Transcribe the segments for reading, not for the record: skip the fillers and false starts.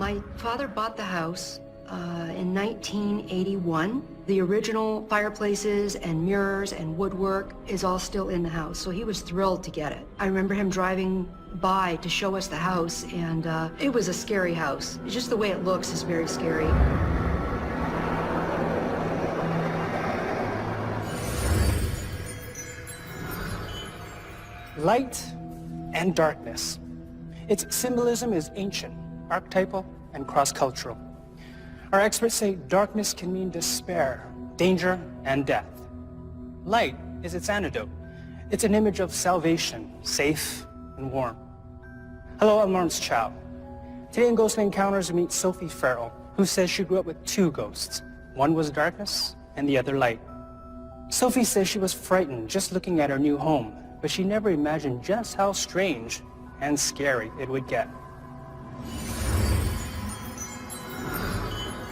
My father bought the house in 1981. The original fireplaces and mirrors and woodwork is all still in the house, so he was thrilled to get it. I remember him driving by to show us the house, and it was a scary house. Just the way it looks is very scary. Light and darkness. Its symbolism is ancient, archetypal, and cross-cultural. Our experts say darkness can mean despair, danger, and death. Light is its antidote. It's an image of salvation, safe and warm. Hello, I'm Lawrence Chow. Today in Ghostly Encounters, we meet Sophie Farrell, who says she grew up with two ghosts. One was darkness, and the other light. Sophie says she was frightened just looking at her new home, but she never imagined just how strange and scary it would get.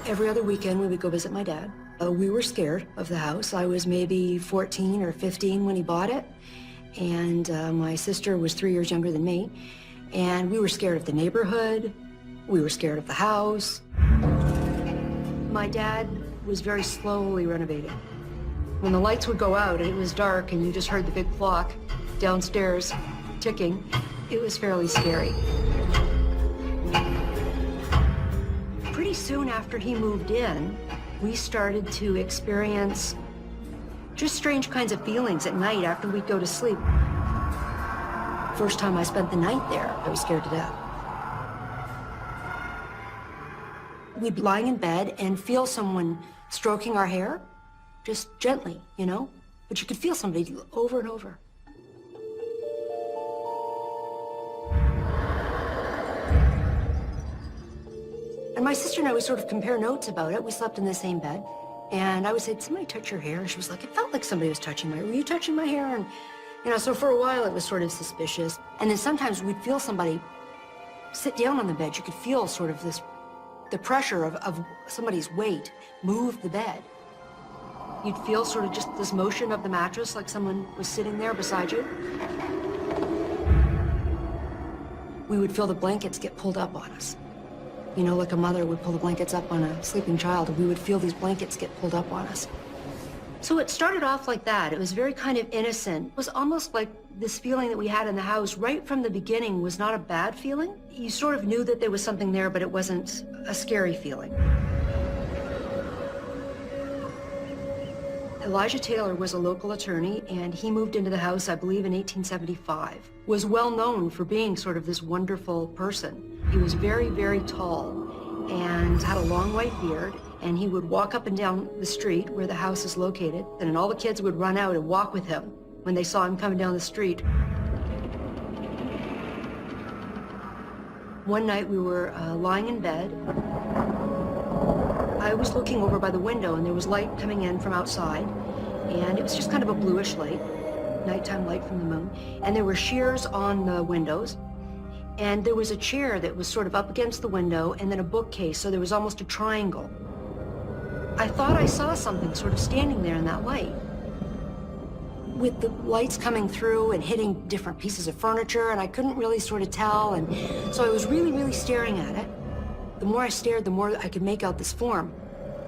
Every other weekend we would go visit my dad. We were scared of the house. I was maybe 14 or 15 when he bought it, and my sister was 3 years younger than me, and we were scared of the neighborhood. We were scared of the house. My dad was very slowly renovating. When the lights would go out and it was dark and you just heard the big clock downstairs ticking, it was fairly scary. Pretty soon after he moved in, we started to experience just strange kinds of feelings at night after we'd go to sleep. First time I spent the night there, I was scared to death. We'd be lying in bed and feel someone stroking our hair, just gently, you know? But you could feel somebody over and over. And my sister and I would sort of compare notes about it. We slept in the same bed. And I would say, did somebody touch your hair? And she was like, it felt like somebody was touching my hair. Were you touching my hair? And, you know, so for a while it was sort of suspicious. And then sometimes we'd feel somebody sit down on the bed. You could feel sort of the pressure of somebody's weight move the bed. You'd feel sort of just this motion of the mattress, like someone was sitting there beside you. We would feel the blankets get pulled up on us. You know, like a mother would pull the blankets up on a sleeping child, and we would feel these blankets get pulled up on us. So it started off like that. It was very kind of innocent. It was almost like this feeling that we had in the house right from the beginning was not a bad feeling. You sort of knew that there was something there, but it wasn't a scary feeling. Elijah Taylor was a local attorney, and he moved into the house, I believe, in 1875. Was well known for being sort of this wonderful person. He was very, very tall and had a long white beard, and he would walk up and down the street where the house is located, and all the kids would run out and walk with him when they saw him coming down the street. One night we were lying in bed. I was looking over by the window, and there was light coming in from outside, and it was just kind of a bluish light, nighttime light from the moon, and there were shears on the windows, and there was a chair that was sort of up against the window, and then a bookcase, so there was almost a triangle. I thought I saw something sort of standing there in that light, with the lights coming through and hitting different pieces of furniture, and I couldn't really sort of tell, and so I was really, really staring at it. The more I stared, the more I could make out this form.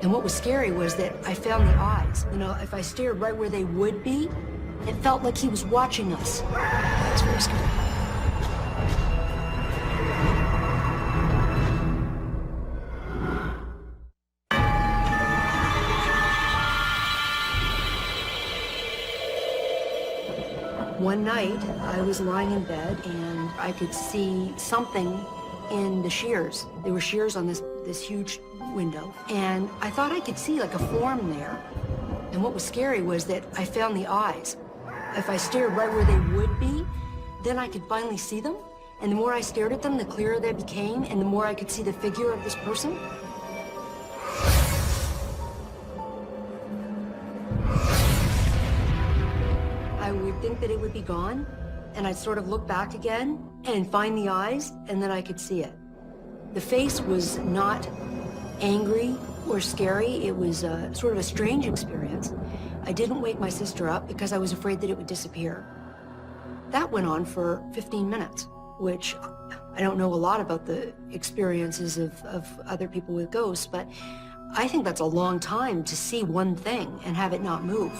And what was scary was that I found the eyes. You know, if I stared right where they would be, it felt like he was watching us. It was very scary. One night, I was lying in bed, and I could see something in the shears. There were shears on this huge window, and I thought I could see like a form there. And what was scary was that I found the eyes. If I stared right where they would be, then I could finally see them. And the more I stared at them, the clearer they became, and the more I could see the figure of this person. I would think that it would be gone, and I'd sort of look back again and find the eyes, and then I could see it. The face was not angry or scary. It was sort of a strange experience. I didn't wake my sister up because I was afraid that it would disappear. That went on for 15 minutes which I don't know a lot about the experiences of other people with ghosts, but I think that's a long time to see one thing and have it not move.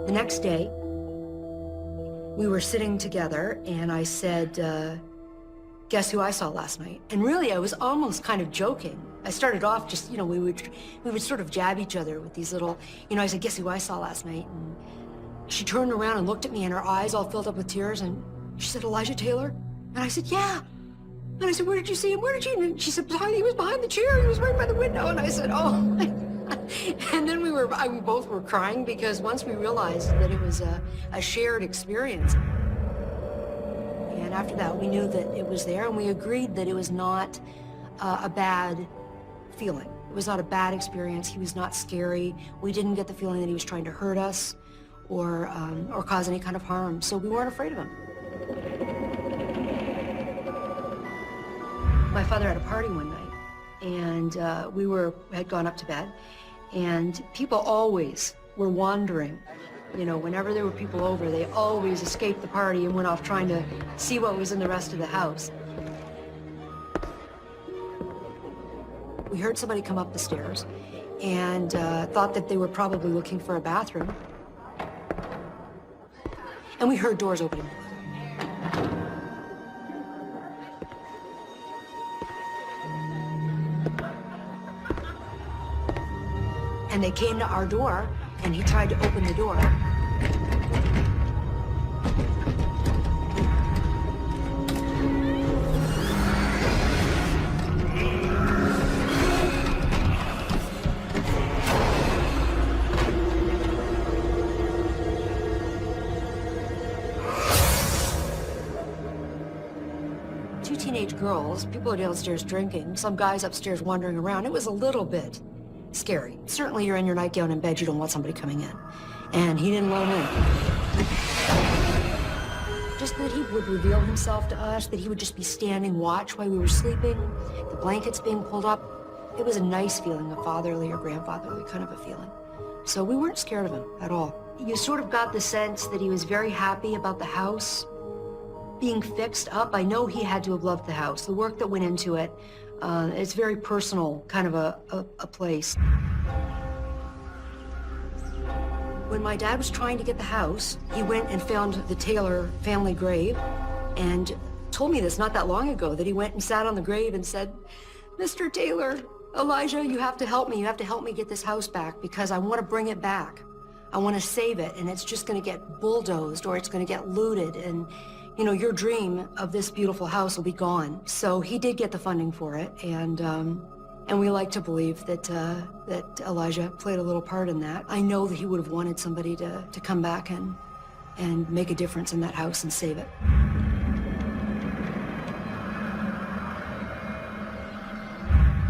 The next day, we were sitting together and I said, guess who I saw last night? And really, I was almost kind of joking. I started off just, we would sort of jab each other with these little, I said, guess who I saw last night? And she turned around and looked at me and her eyes all filled up with tears and she said, Elijah Taylor? And I said, yeah. And I said, where did you see him? Where did you? And she said, he was behind the chair. He was right by the window. And I said, oh. And then we both were crying because once we realized that it was a shared experience. And after that, we knew that it was there, and we agreed that it was not a bad feeling. It was not a bad experience. He was not scary. We didn't get the feeling that he was trying to hurt us or cause any kind of harm, so we weren't afraid of him. My father had a party one night, and we had gone up to bed, and people always were wandering. Whenever there were people over, they always escaped the party and went off trying to see what was in the rest of the house. We heard somebody come up the stairs and thought that they were probably looking for a bathroom. And we heard doors opening. And they came to our door, and he tried to open the door. Two teenage girls, people are downstairs drinking, some guys upstairs wandering around. It was a little bit scary. Certainly you're in your nightgown in bed, you don't want somebody coming in. And he didn't let him in. Just that he would reveal himself to us, that he would just be standing watch while we were sleeping, the blankets being pulled up. It was a nice feeling, a fatherly or grandfatherly kind of a feeling. So we weren't scared of him at all. You sort of got the sense that he was very happy about the house being fixed up. I know he had to have loved the house, the work that went into it. It's very personal, kind of a place. When my dad was trying to get the house, he went and found the Taylor family grave and told me this not that long ago, that he went and sat on the grave and said, Mr. Taylor, Elijah, you have to help me. You have to help me get this house back because I want to bring it back. I want to save it, and it's just going to get bulldozed or it's going to get looted, and your dream of this beautiful house will be gone. So he did get the funding for it, and we like to believe that Elijah played a little part in that. I know that he would have wanted somebody to come back and make a difference in that house and save it.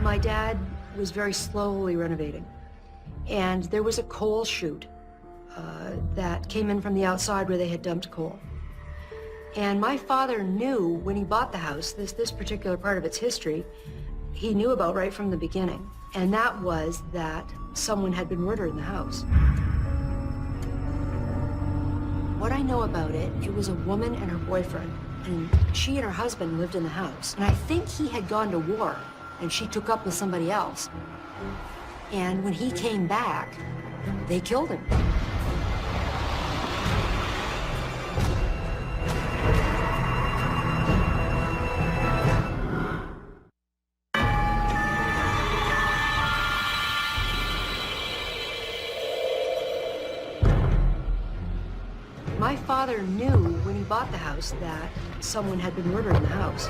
My dad was very slowly renovating, and there was a coal chute that came in from the outside where they had dumped coal. And my father knew when he bought the house, this particular part of its history, he knew about right from the beginning. And that was that someone had been murdered in the house. What I know about it, it was a woman and her boyfriend, and she and her husband lived in the house. And I think he had gone to war, and she took up with somebody else. And when he came back, they killed him. My father knew when he bought the house that someone had been murdered in the house.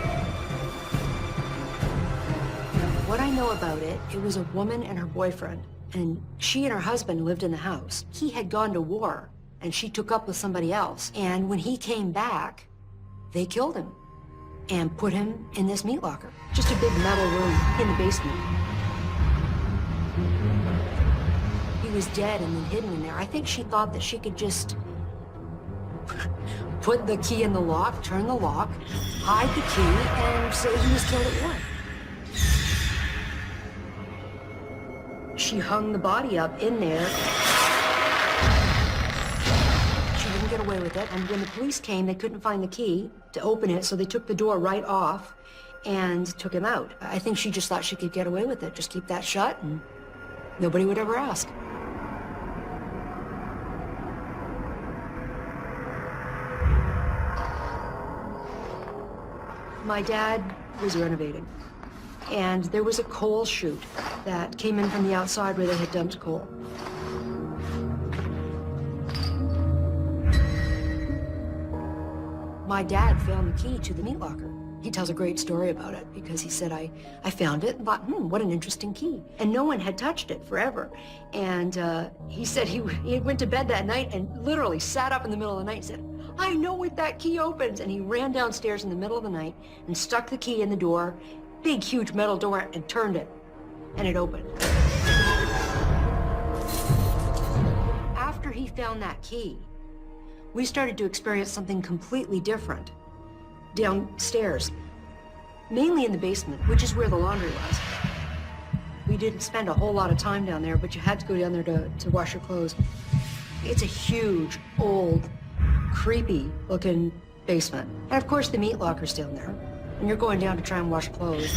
What I know about it, it was a woman and her boyfriend, and she and her husband lived in the house. He had gone to war, and she took up with somebody else. And when he came back, they killed him and put him in this meat locker. Just a big metal room in the basement. He was dead and then hidden in there. I think she thought that she could just put the key in the lock, turn the lock, hide the key, and say he was killed at once. she hung the body up in there. She didn't get away with it, and when the police came, they couldn't find the key to open it, so they took the door right off and took him out. I think she just thought she could get away with it, just keep that shut, and nobody would ever ask. My dad was renovating, and there was a coal chute that came in from the outside where they had dumped coal. My dad found the key to the meat locker. He tells a great story about it because he said, I found it and thought, what an interesting key. And no one had touched it forever. And he said he went to bed that night and literally sat up in the middle of the night and said, I know what that key opens. And he ran downstairs in the middle of the night and stuck the key in the door, big, huge metal door, and turned it. And it opened. After he found that key, we started to experience something completely different downstairs, mainly in the basement, which is where the laundry was. We didn't spend a whole lot of time down there, but you had to go down there to wash your clothes. It's a huge, old, creepy-looking basement. And of course, the meat locker's down there, and you're going down to try and wash clothes.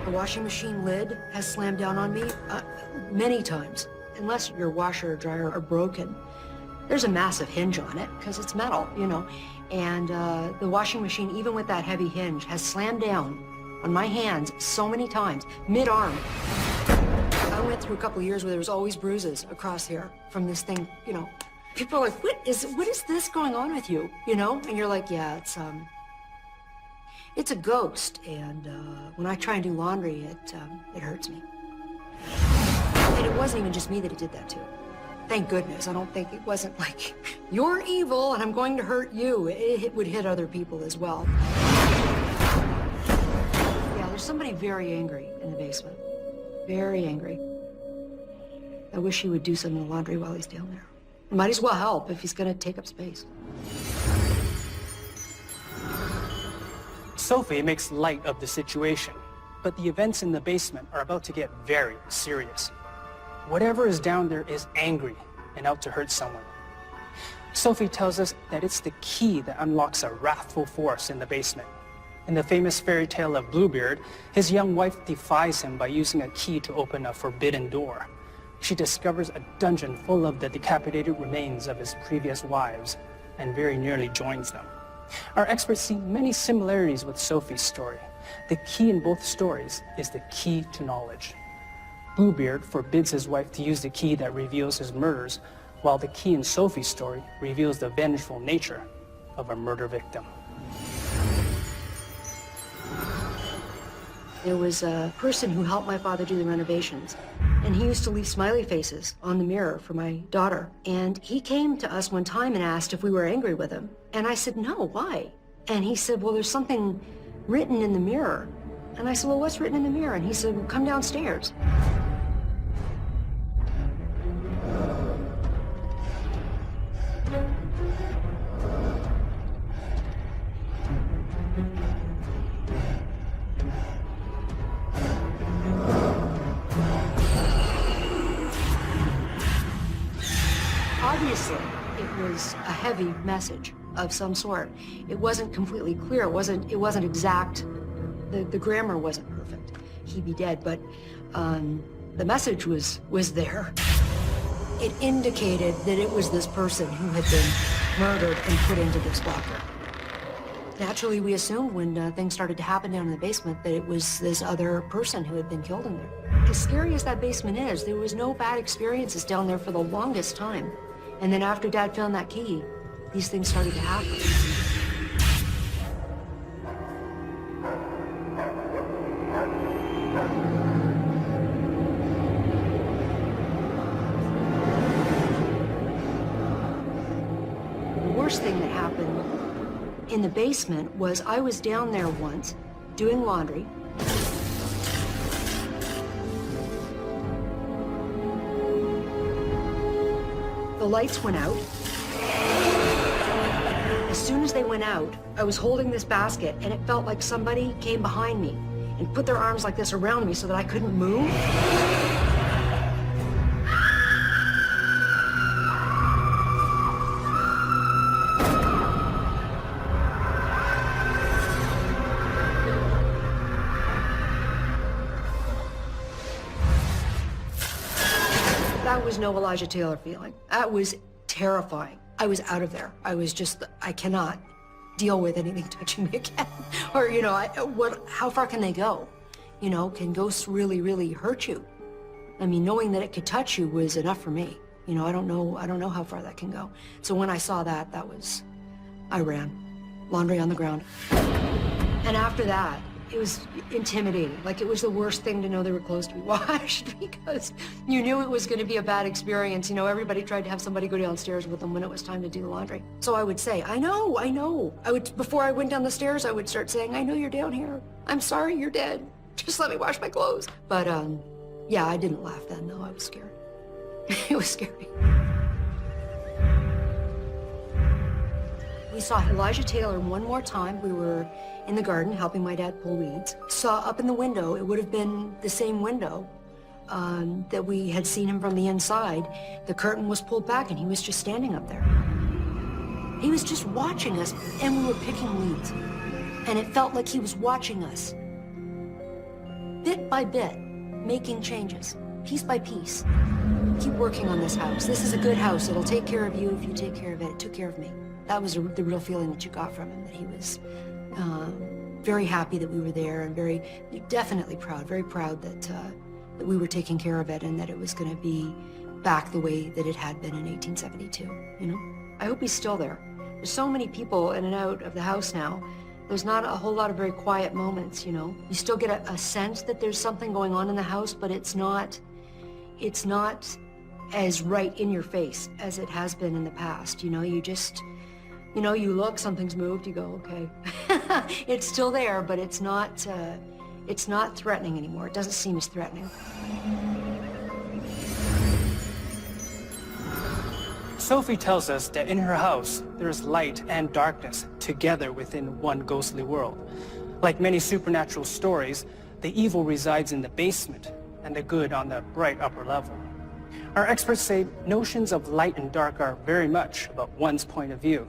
The washing machine lid has slammed down on me many times. Unless your washer or dryer are broken, there's a massive hinge on it because it's metal, you know. And the washing machine, even with that heavy hinge, has slammed down on my hands so many times, mid-arm. I went through a couple of years where there was always bruises across here from this thing, you know. People are like, what is this going on with you, you know? And you're like, yeah, it's a ghost, and when I try and do laundry, it hurts me. And it wasn't even just me that it did that to. Thank goodness. I don't think it wasn't like, you're evil and I'm going to hurt you. It would hit other people as well. Yeah, there's somebody very angry in the basement. Very angry. I wish he would do some of the laundry while he's down there. Might as well help if he's going to take up space. Sophie makes light of the situation, but the events in the basement are about to get very serious. Whatever is down there is angry and out to hurt someone. Sophie tells us that it's the key that unlocks a wrathful force in the basement. In the famous fairy tale of Bluebeard, his young wife defies him by using a key to open a forbidden door. She discovers a dungeon full of the decapitated remains of his previous wives and very nearly joins them. Our experts see many similarities with Sophie's story. The key in both stories is the key to knowledge. Bluebeard forbids his wife to use the key that reveals his murders, while the key in Sophie's story reveals the vengeful nature of a murder victim. There was a person who helped my father do the renovations, and he used to leave smiley faces on the mirror for my daughter. And he came to us one time and asked if we were angry with him. And I said, no, why? And he said, well, there's something written in the mirror. And I said, well, what's written in the mirror? And he said, well, come downstairs. Obviously, it was a heavy message of some sort. It wasn't completely clear. It wasn't exact. The grammar wasn't perfect. He'd be dead, but the message was there. It indicated that it was this person who had been murdered and put into this locker. Naturally, we assumed when things started to happen down in the basement that it was this other person who had been killed in there. As scary as that basement is, there was no bad experiences down there for the longest time. And then after Dad found that key, these things started to happen. The worst thing that happened in the basement was I was down there once doing laundry. The lights went out. As soon as they went out, I was holding this basket and it felt like somebody came behind me and put their arms like this around me so that I couldn't move. That was no Elijah Taylor feeling. That was terrifying. I was out of there. I was just, I cannot deal with anything touching me again. Or, you know, how far can they go? You know, can ghosts really, really hurt you? I mean, knowing that it could touch you was enough for me. You know, I don't know how far that can go. So when I saw that, I ran. Laundry on the ground. And after that, it was intimidating. Like, it was the worst thing to know they were close to be watched because you knew it was going to be a bad experience. You know, everybody tried to have somebody go downstairs with them when it was time to do the laundry. So I would say, I know. Before I went down the stairs, I would start saying, I know you're down here. I'm sorry you're dead. Just let me wash my clothes. But, yeah, I didn't laugh then, though. I was scared. It was scary. We saw Elijah Taylor one more time. We were in the garden helping my dad pull weeds. Saw up in the window, it would have been the same window that we had seen him from the inside. The curtain was pulled back and he was just standing up there. He was just watching us and we were picking weeds. And it felt like he was watching us. Bit by bit, making changes, piece by piece. Keep working on this house. This is a good house. It'll take care of you if you take care of it. It took care of me. That was the real feeling that you got from him, that he was very happy that we were there and definitely proud, very proud that we were taking care of it and that it was going to be back the way that it had been in 1872, you know? I hope he's still there. There's so many people in and out of the house now. There's not a whole lot of very quiet moments, you know? You still get a sense that there's something going on in the house, but it's not as right in your face as it has been in the past, you know? You know, you look, something's moved, you go, okay. It's still there, but it's not threatening anymore. It doesn't seem as threatening. Sophie tells us that in her house, there's light and darkness together within one ghostly world. Like many supernatural stories, the evil resides in the basement and the good on the bright upper level. Our experts say notions of light and dark are very much about one's point of view.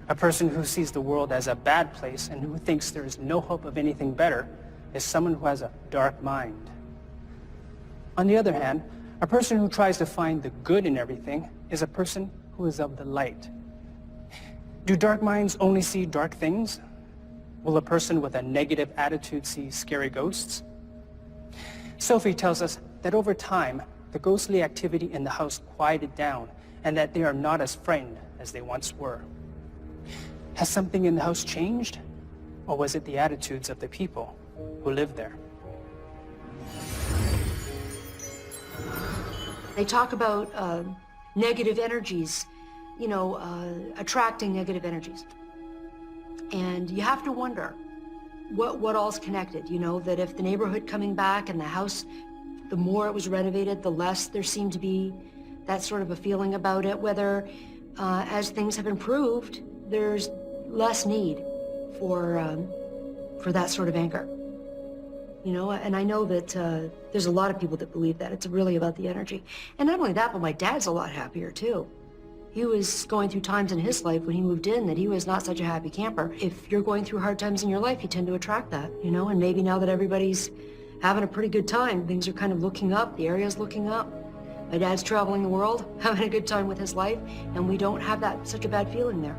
A person who sees the world as a bad place and who thinks there is no hope of anything better is someone who has a dark mind. On the other hand, a person who tries to find the good in everything is a person who is of the light. Do dark minds only see dark things? Will a person with a negative attitude see scary ghosts? Sophie tells us that over time, the ghostly activity in the house quieted down and that they are not as frightened as they once were. Has something in the house changed? Or was it the attitudes of the people who lived there? They talk about negative energies, you know, attracting negative energies. And you have to wonder what all's connected, you know, that if the neighborhood coming back and the house, the more it was renovated, the less there seemed to be that sort of a feeling about it, whether as things have improved, there's less need for that sort of anger. You know, and I know that there's a lot of people that believe that. It's really about the energy. And not only that, but my dad's a lot happier too. He was going through times in his life when he moved in that he was not such a happy camper. If you're going through hard times in your life, you tend to attract that, you know, and maybe now that everybody's having a pretty good time, things are kind of looking up, the area's looking up. My dad's traveling the world, having a good time with his life, and we don't have such a bad feeling there.